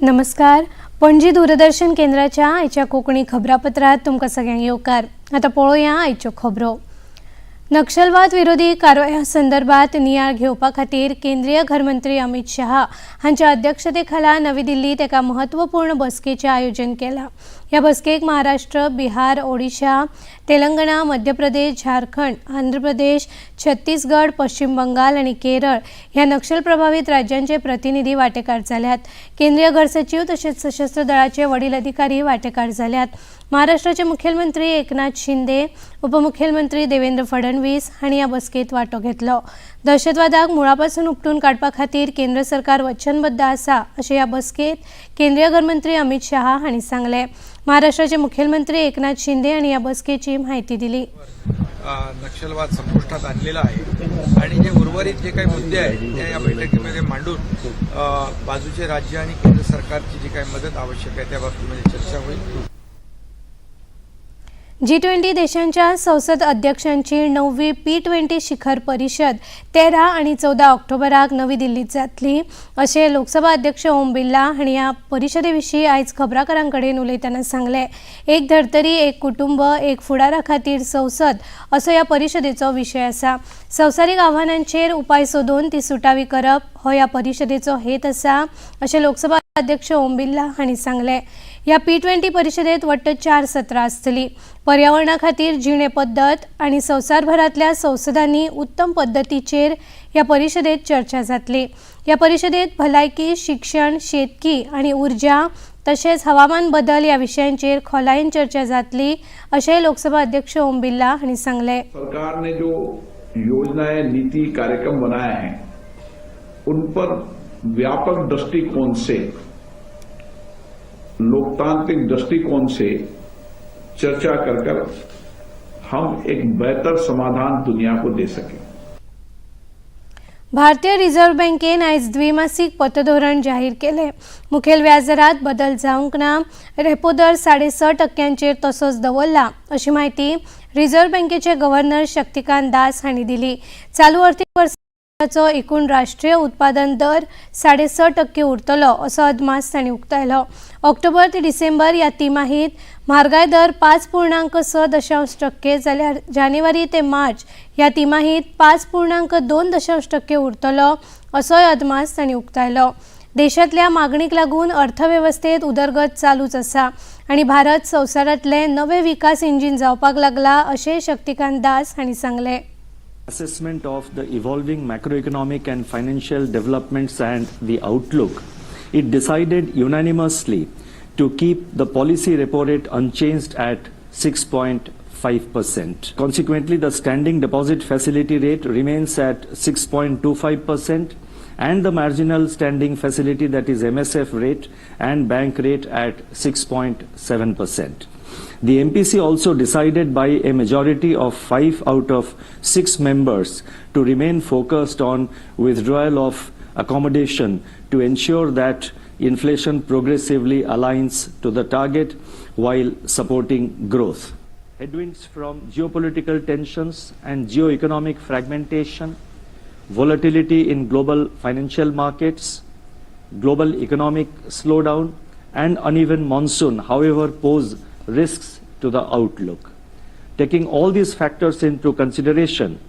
नमस्कार. पणजी दूरदर्शन केंद्राच्या आयच्या कोकणी खबरापत्रात तुमकां सगळ्यांक येवकार. आता पळोवया आयच्यो खबरो. नक्षलवाद विरोधी कारवाया संदर्भात नियाळ घेवपा खातीर केंद्रीय गृहमंत्री अमित शाह हांच्या अध्यक्षतेखाला नवी दिल्लीत एका महत्वपूर्ण बसकेचें आयोजन केलां. ह्या बसकेक महाराष्ट्र, बिहार, ओडिशा, तेलंगणा, मध्य प्रदेश, झारखंड, आंध्र प्रदेश, छत्तीसगड, पश्चिम बंगाल आणि केरळ ह्या नक्षल प्रभावित राज्यांचे प्रतिनिधी वांटेकार जाल्यात. केंद्रीय गृह सचिव तसेच सशस्त्र दळाचे वडील अधिकारी वांटेकार जाल्यात. महाराष्ट्राचे मुख्यमंत्री एकनाथ शिंदे, उपमुख्यमंत्री देवेंद्र फडणवीस हांणी ह्या बसकेत वांटो घेतलो. दहशतवादाक मुळापासून उपटून काडपा खातीर केंद्र सरकार वचनबद्ध आसा अशें ह्या बसकेत केंद्रीय गृहमंत्री अमित शाह हांणी सांगले. महाराष्ट्राचे मुख्यमंत्री एकनाथ शिंदे हांणी ह्या बसकेची माहिती दिली. नक्षलवाद संपुष्टात आणलेला आहे आणि जे उर्वरित जे काही मुद्दे आहेत ते या बैठकीमध्ये मांडून बाजूचे राज्य आणि केंद्र सरकारची जी काही मदत आवश्यक आहे त्या बाबतीमध्ये चर्चा होईल. G20 देशांच्या संसद अध्यक्षांची 9वी P20 शिखर परिषद 13 आणि 14 ऑक्टोबराक नवी दिल्लीत जातली अशें लोकसभा अध्यक्ष ओम बिर्ला हांणी ह्या परिशदेविशीं आयज खबराकारांकडेन उलयतना सांगले. एक धर्तरी, एक कुटुंब, एक फुडारा खातीर संसद असो ह्या परिशदेचो विशय आसा. संवसारीक आव्हानांचेर उपाय सोदून ती सुटावी करप हो ह्या परिशदेचो हेत आसा अशें लोकसभा अध्यक्ष ओम बिर्ला हांणी सांगले. ह्या P20 परिशदेत वट्ट 4 सत्रां आसतलीं. पर्यावरणा खातीर जिणे पद्दत आणि संवसारभरातल्या संसदांनी उत्तम पद्दतीचेर ह्या परिशदेत चर्चा जातली. ह्या परिशदेत भलायकी, शिक्षण, शेतकी आणि उर्जा तशेंच हवामान बदल ह्या विशयांचेर खोलायेन चर्चा जातली अशें लोकसभा अध्यक्ष ओम बिर्ला हांणी सांगले. सरकार ने जो योजनाएं, नीति, कार्यक्रम बनाए हैं उन पर व्यापक दृष्टिकोण से, लोकतांत्रिक दृष्टिकोण से चर्चा कर हम एक बेहतर समाधान दुनिया को दे सकें. भारतीय रिझर्व्ह बँकेन आयज द्विमासिक पतधोरण जाहीर केले. मुखेल व्याजदरात बदल जावंक ना. रेपो दर 6.5% तसोच दवरला अशी माहिती रिझर्व्ह बँकेचे गव्हर्नर शक्तिकांत दास हांणी दिली. चालू अर्थीक वर्साचो एकूण राष्ट्रीय उत्पादन दर 6.5% उरतलो असो अदमास तांणी उक्तायलो. ऑक्टोबर ते डिसेंबर ह्या तिमाहीत म्हारगाय दर 5.6% जाल्यार जानेवारी ते मार्च ह्या तिमाहीत 5.2% उरतलो असोय अदमास तांणी उक्तायलो. देशातल्या मागणीक लागून अर्थवेवस्थेत उदरगत चालूच आसा आणि भारत संवसारातले नवे विकास इंजिन जावपाक लागला अशें शक्तिकांत दास हांणी सांगले. Assessment of the evolving macroeconomic and financial developments and the outlook, it decided unanimously to keep the policy repo rate unchanged at 6.5%. Consequently, the standing deposit facility rate remains at 6.25% and the marginal standing facility, that is MSF rate, and bank rate at 6.7%. The MPC also decided by a majority of 5 out of 6 members to remain focused on withdrawal of accommodation to ensure that inflation progressively aligns to the target while supporting growth. Headwinds from geopolitical tensions and geoeconomic fragmentation, volatility in global financial markets, global economic slowdown, and uneven monsoon, however, pose risks to the outlook. Taking all these factors into consideration,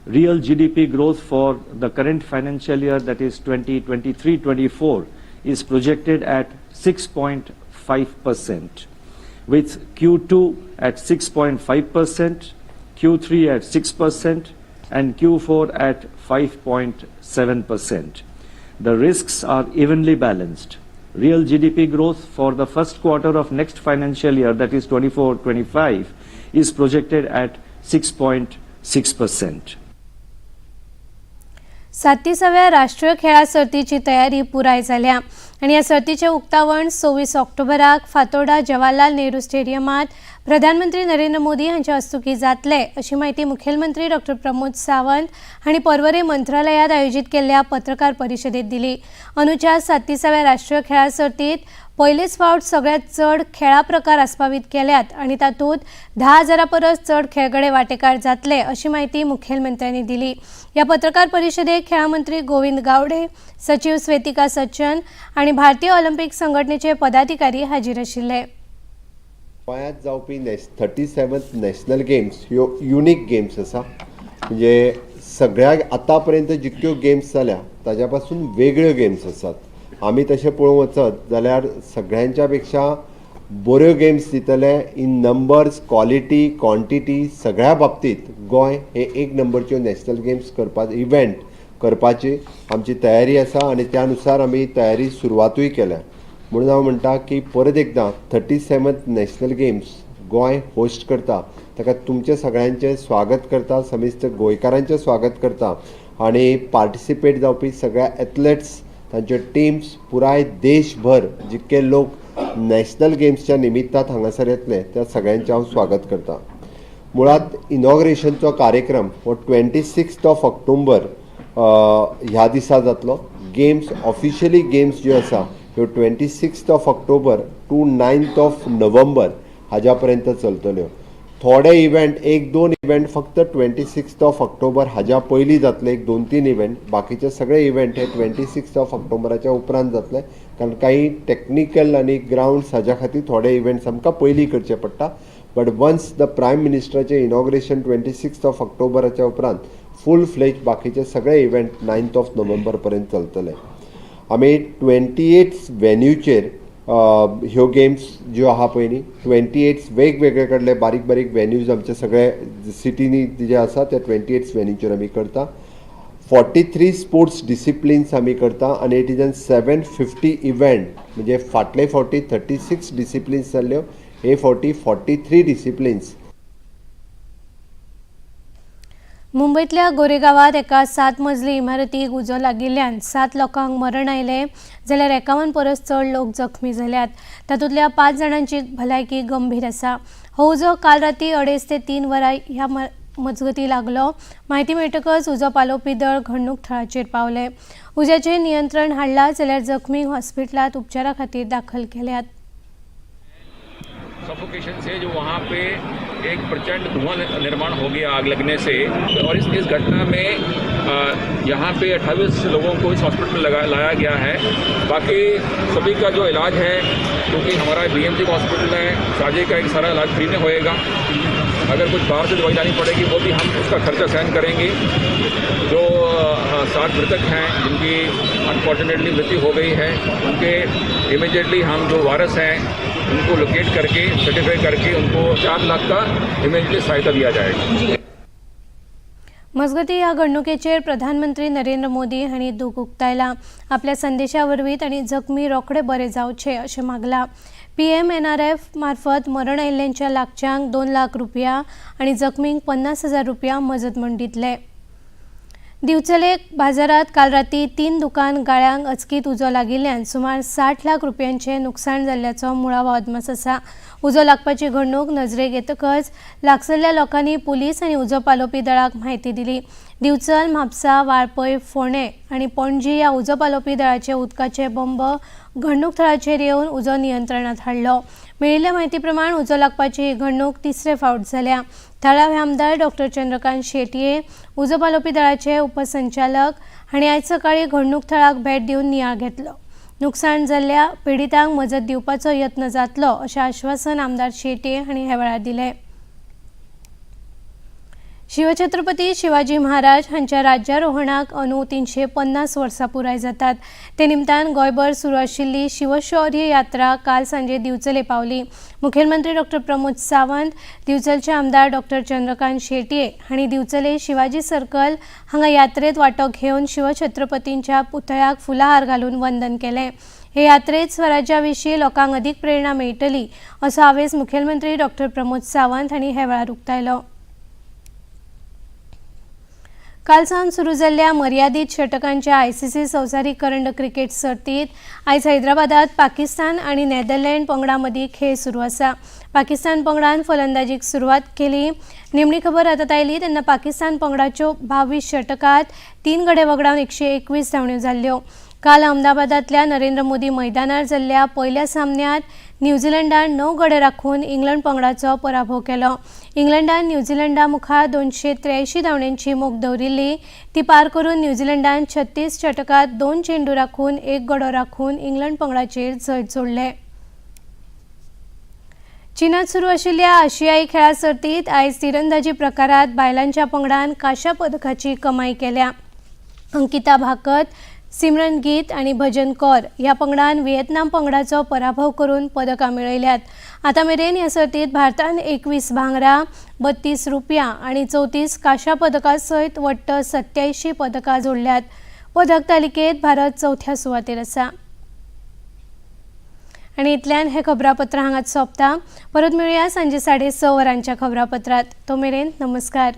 real GDP growth for the current financial year, that is 2023-24, is projected at 6.5%, with Q2 at 6.5%, Q3 at 6%, and Q4 at 5.7%. The risks are evenly balanced. Real GDP growth for the first quarter of next financial year, that is 24-25, is projected at 6.6%. 37व्या राष्ट्रीय खेळा सर्तीची तयारी पुराय जाल्या आणि या सर्तीचे उक्तावण 26 ऑक्टोबराक फातोर्डा जवाहरलाल नेहरू स्टेडियमात प्रधानमंत्री नरेंद्र मोदी हांच्या हस्तुकीं जातले अशी माहिती मुखेलमंत्री डॉक्टर प्रमोद सावंत हांणी परवरे मंत्रालयात आयोजित केल्ल्या पत्रकार परिशदेत दिली। अनुच्या 37व्या राष्ट्रीय खेळा सर्तीत पयलेच फावट सगळ्यात चड खेळा प्रकार आस्पावीत केल्यात आणि तातूंत 10,000 परस चड खेळगडे वांटेकार जातले अशी माहिती मुखेलमंत्र्यांनी दिली। या पत्रकार परिशदेक खेळा मंत्री गोविंद गावडे, सचिव स्वेतिका सचन आणि भारतीय ऑलिंपिक संघटनेचे पदाधिकारी हाजीर आशिल्ले। गोंयांत जावपी 37th नॅशनल गेम्स ह्यो युनीक गेम्स आसा, म्हणजे सगळ्या आतापर्यंत जितक्यो गेम्स जाल्या ताज्या पासून वेगळ्यो गेम्स आसात। आमी तशें पळोवंक वचत जाल्यार सगळ्यांच्या पेक्षा बऱ्यो गेम्स दितले इन नंबर्स, क्वॉलिटी, क्वॉन्टिटी सगळ्या बाबतींत गोंय हे एक नंबरच्यो नॅशनल गेम्स इव्हेंट करपाची आमची तयारी आसा आणि त्यानुसार आमी तयारी सुरवातूय केल्या। म्हणून हांव म्हणटा की परत एकदां 37th national games Goa host करता, ताका तुमचे सगळ्यांचे स्वागत करता, समिस्त गोंयकारांचे स्वागत करता आणि पार्टिसिपेट जावपी सगळ्या एथलेट्स तांचे टिम्स पुराय देशभर जितके लोक नॅशनल गेम्सच्या निमित्तान हांगासर येतले त्या सगळ्यांचे हांव स्वागत करता। मुळात इनॉग्रेशनचो कार्यक्रम हो 26 ऑक्टोबर ह्या दिसा जातलो। गेम्स ऑफिशियली गेम्स ज्यो आसा ह्यो 26 ऑक्टोबर टू 9 नोव्हेंबर हाज्या पर्यंत चलतल्यो। थोडे इव्हेंट 1-2 इव्हेंट फक्त 26 ऑक्टोबर हाज्या पयलीं जातले, 1-2-3 इव्हेंट, बाकीचे सगळे इव्हेंट हे 26 ऑक्टोबराच्या उपरांत जातले, कारण काही टेक्निकल आणि ग्राउंड्स हाज्या खातीर थोडे इव्हेंट्स आमकां पयलीं करचे पडटा। बट वन्स द प्रायम मिनिस्टराचें इनॉग्रेशन 26 ऑक्टोबराच्या उपरांत फूल फ्लेज बाकीचे सगळे इव्हेंट 9 नोव्हेंबर पर्यंत चलतले। आमी 28 वेन्यूचेर ह्यो गेम्स ज्यो आहा पळय न्ही 28 वेगवेगळे कडले बारीक बारीक वेन्यूज आमचे सगळे सिटीनी जे आसा त्या 28 वेन्यूचेर आमी करता। 43 स्पोर्ट्स डिसिप्लिन्स आमी करता आणि इट इज 750 इव्हेंट, म्हणजे फाटले फावटी 36 डिसिप्लिन्स जाल्ल्यो, हे फावटी 43 डिसिप्लिन्स। मुंबईतल्या गोरेगावात एका 7 मजली इमारतीक उजो लागिल्ल्यान 7 लोकांक मरण आयले, जाल्यार 51 परस चड लोक जखमी जाल्यात। तातूंतल्या 5 जाणांची भलायकी गंभीर आसा। हो उजो काल राती 2:30 ते 3 वरां ह्या मजगती लागलो। माहिती मेळटकच उजो पालोवपी दळ घडणूक थळाचेर पावले। उज्याचेर नियंत्रण हाडला, जाल्यार जखमींक हॉस्पिटलांत उपचारा खातीर दाखल केल्यात। सफोकेशन से जो वहाँ पे एक प्रचंड धुआं निर्माण हो गया आग लगने से, और इस घटना में यहाँ पे 28 लोगों को इस हॉस्पिटल में लाया गया है। बाकी सभी का जो इलाज है, क्योंकि हमारा BMC हॉस्पिटल है, साजे का एक सारा इलाज फ्री में होएगा। अगर कुछ बाहर से दवाई लानी पड़ेगी वो भी हम उसका खर्चा सहन करेंगे। जो 7 मृतक हैं जिनकी अनफॉर्चुनेटली मृत्यु हो गई है, उनके इमीडिएटली हम जो वारस हैं उनको लोकेट करके सर्टिफाई करके उनको 4 लाख का इमीडिएटली सहायता दिया जाएगा। मजगती ह्या घडणुकेचेर प्रधानमंत्री नरेंद्र मोदी हांणी दूख उक्तायला। आपल्या संदेशा वरवीं तांणी जखमी रोखडे बरे जावचे अशें मागलां। PMNRF मार्फत मरण आयिल्ल्यांच्या लागच्यांक 2 लाख रुपया आणि जखमींक 50,000 रुपया मजत म्हूण दितले। दिवचले बाजारात काल राती 3 दुकान गाळ्यांक अचकीत उजो लागिल्ल्यान सुमार 60 लाख रुपयांचे नुकसाण जाल्ल्याचो मुळावो अदमास आसा। उजो लागपाची घडणूक नजरेक येतकच लागसल्ल्या लोकांनी पुलीस आनी उजो पालोवपी दळाक म्हायती दिली। दिवचल, म्हापसा, वाळपय, फोंडे आनी पणजी ह्या उजो पालोवपी दळाचे उदकाचे बंब घडणूक थळाचेर येवन उजो नियंत्रणात हाडलो। मेळिल्ल्या म्हायती प्रमाण उजो लागपाची ही घडणूक 3रे फावट जाल्या। थळावे आमदार डॉक्टर चंद्रकांत शेटये, उजो पालोवपी दळाचे उपसंचालक हांणी आयज सकाळी घडणूक थळाक भेट दिवन नियाळ घेतलो। नुकसाण जाल्ल्या पिडीतांक मजत दिवपाचो यत्न जातलो अशें आश्वासन आमदार शेटये हांणी ह्या वेळार दिलें। शिवछत्रपती शिवाजी महाराज हांच्या राज्यारोहणाक अंदू 350 वर्सां पुराय जातात। ते निमतान गोंयभर सुरू आशिल्ली शिवशौर्य यात्रा काल सांजे दिवचले पावली। मुखेलमंत्री डॉक्टर प्रमोद सावंत, दिवचलचे आमदार डॉक्टर चंद्रकांत शेटये हांणी दिवचले शिवाजी सर्कल हांगा यात्रेत वांटो घेवन शिवछत्रपतींच्या पुतळ्याक फुलाहार घालून वंदन केलें। हे यात्रेत स्वराज्या विशीं लोकांक अदीक प्रेरणा मेळटली असो आवेस मुखेलमंत्री डॉक्टर प्रमोद सावंत हांणी ह्या वेळार उक्तायलो। काल सावन सुरू जाल्ल्या मर्यादीत षटकांच्या आयसीसी संवसारीक करंड क्रिकेट सर्तीत आयज हैदराबादात पाकिस्तान आणि नेदरलँड पंगडा मदीं खेळ सुरू आसा। पाकिस्तान पंगडान फलंदाजीक सुरवात केली। निमणी खबर हातात आयली तेन्ना पाकिस्तान पंगडाच्यो 22 षटकात 3 गडे वगडावन 121 धांवड्यो जाल्ल्यो। काल अहमदाबादातल्या नरेंद्र मोदी मैदानार जाल्ल्या पयल्या सामन्यात न्यूझीलंडान 9 गडे राखून इंग्लंड पंगडाचो पराभव केलो। इंग्लंडान न्यूझीलंडा मुखार 283 धांवड्यांची मोख दवरिल्ली। ती पार करून न्यूझीलंडान 36 षटकात 2 चेंडू राखून 1 गडो राखून इंग्लंड पंगडाचेर जैत जोडले। चीनात सुरू आशिल्ल्या आशियाई खेळा सर्तीत आयज तिरंदाजी प्रकारात बायलांच्या पंगडान कांस्य पदकाची कमाई केल्या। अंकिता भाकत, सिमरनजीत आणि भजन कौर ह्या पंगडान व्हिएतनाम पंगडाचो पराभव करून पदकां मेळयल्यात। आता मेरेन ह्या सर्तीत भारतान 21 भांगरा, 32 रुपया आणि 34 कांस्य पदकां सयत वट्ट 87 पदकां जोडल्यात। पदक तालिकेत भारत चौथ्या सुवातेर आसा। आणि इतल्यान हे खबरापत्र हांगाच सोंपता। परत मेळुया सांजे 6:30 वरांच्या खबरापत्रात। तो मेरेन नमस्कार।